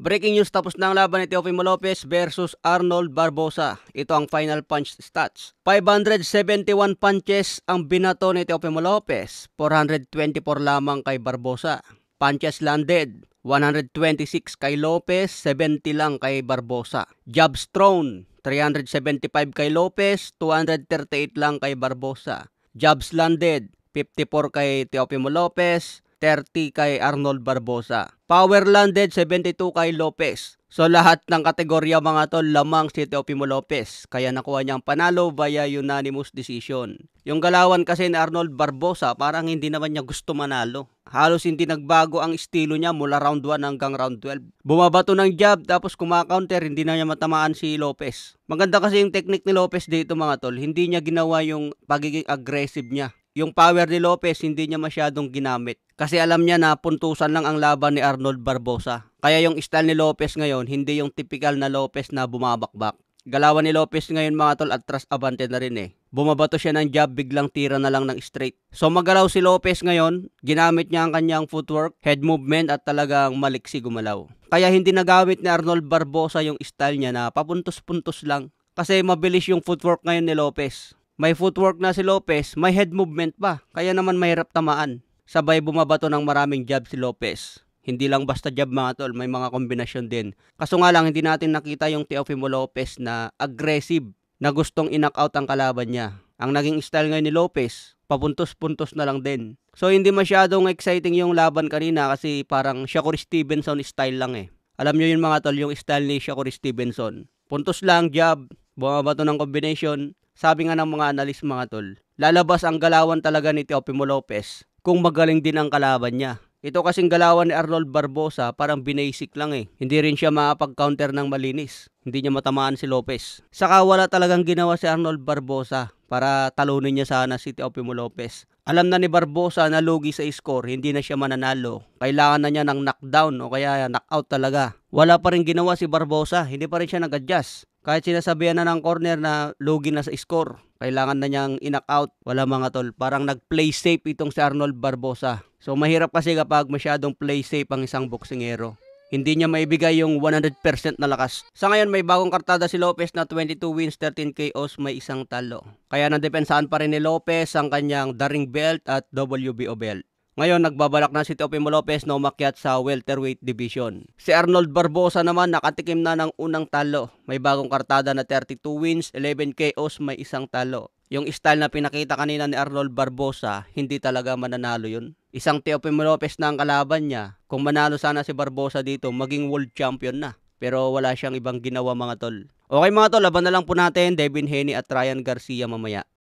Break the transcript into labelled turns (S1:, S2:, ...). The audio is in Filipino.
S1: Breaking news, tapos na ang laban ni Teofimo Lopez versus Arnold Barboza. Ito ang final punch stats. 571 punches ang binato ni Teofimo Lopez. 424 lamang kay Barboza. Punches landed, 126 kay Lopez, 70 lang kay Barboza. Jabs thrown, 375 kay Lopez, 238 lang kay Barboza. Jabs landed, 54 kay Teofimo Lopez, 30 kay Arnold Barboza. Power landed, 72 kay Lopez. So lahat ng kategorya mga tol, lamang si Teofimo Lopez. Kaya nakuha niyang panalo via unanimous decision. Yung galawan kasi ni Arnold Barboza, parang hindi naman niya gusto manalo. Halos hindi nagbago ang estilo niya mula round 1 hanggang round 12. Bumabato ng jab tapos kumakaunter, hindi na niya matamaan si Lopez. Maganda kasi yung technique ni Lopez dito mga tol. Hindi niya ginawa yung pagiging aggressive niya. Yung power ni Lopez hindi niya masyadong ginamit. Kasi alam niya na puntusan lang ang laban ni Arnold Barboza. Kaya yung style ni Lopez ngayon, hindi yung typical na Lopez na bumabakbak. Galawan ni Lopez ngayon mga tol, atras abante na rin eh. Bumabato siya ng jab, biglang tira na lang ng straight. So magalaw si Lopez ngayon, ginamit niya ang kanyang footwork, head movement at talagang maliksi gumalaw. Kaya hindi nagamit ni Arnold Barboza yung style niya na papuntos-puntos lang. Kasi mabilis yung footwork ngayon ni Lopez. May footwork na si Lopez, may head movement pa. Kaya naman mahirap tamaan. Sabay bumabato ng maraming jab si Lopez. Hindi lang basta jab mga tol, may mga kombinasyon din. Kaso nga lang, hindi natin nakita yung Teofimo Lopez na aggressive, na gustong in-knock-out ang kalaban niya. Ang naging style ngayon ni Lopez, papuntos-puntos na lang din. So hindi masyadong exciting yung laban kanina kasi parang Shakur Stevenson style lang eh. Alam nyo yun mga tol, yung style ni Shakur Stevenson. Puntos lang, jab, bumabato ng combination. Sabi nga ng mga analyst mga tol, lalabas ang galawan talaga ni Teofimo Lopez kung magaling din ang kalaban niya. Ito kasing galawan ni Arnold Barboza parang binasic lang eh. Hindi rin siya makapag-counter ng malinis. Hindi niya matamaan si Lopez. Saka wala talagang ginawa si Arnold Barboza para talunin niya sana si Teofimo Lopez. Alam na ni Barboza na lugi sa score, hindi na siya mananalo. Kailangan na niya ng knockdown o kaya knockout talaga. Wala pa rin ginawa si Barboza, hindi pa rin siya nag-adjust. Kahit sinasabihan na ng corner na lugi na sa score, kailangan na niyang in-knock-out. Wala mga tol, parang nag-play safe itong si Arnold Barboza. So mahirap kasi kapag masyadong play safe ang isang boksingero. Hindi niya maibigay yung 100% na lakas. Sa ngayon may bagong kartada si Lopez na 22 wins, 13 KOs, may isang talo. Kaya nadepensahan pa rin ni Lopez ang kanyang daring belt at WBO belt. Ngayon, nagbabalak na si Teofimo Lopez na umakyat sa welterweight division. Si Arnold Barboza naman nakatikim na ng unang talo. May bagong kartada na 32 wins, 11 KOs, may isang talo. Yung style na pinakita kanina ni Arnold Barboza, hindi talaga mananalo yun. Isang Teofimo Lopez na ang kalaban niya. Kung manalo sana si Barboza dito, maging world champion na. Pero wala siyang ibang ginawa mga tol. Okay mga tol, laban na lang po natin Devin Haney at Ryan Garcia mamaya.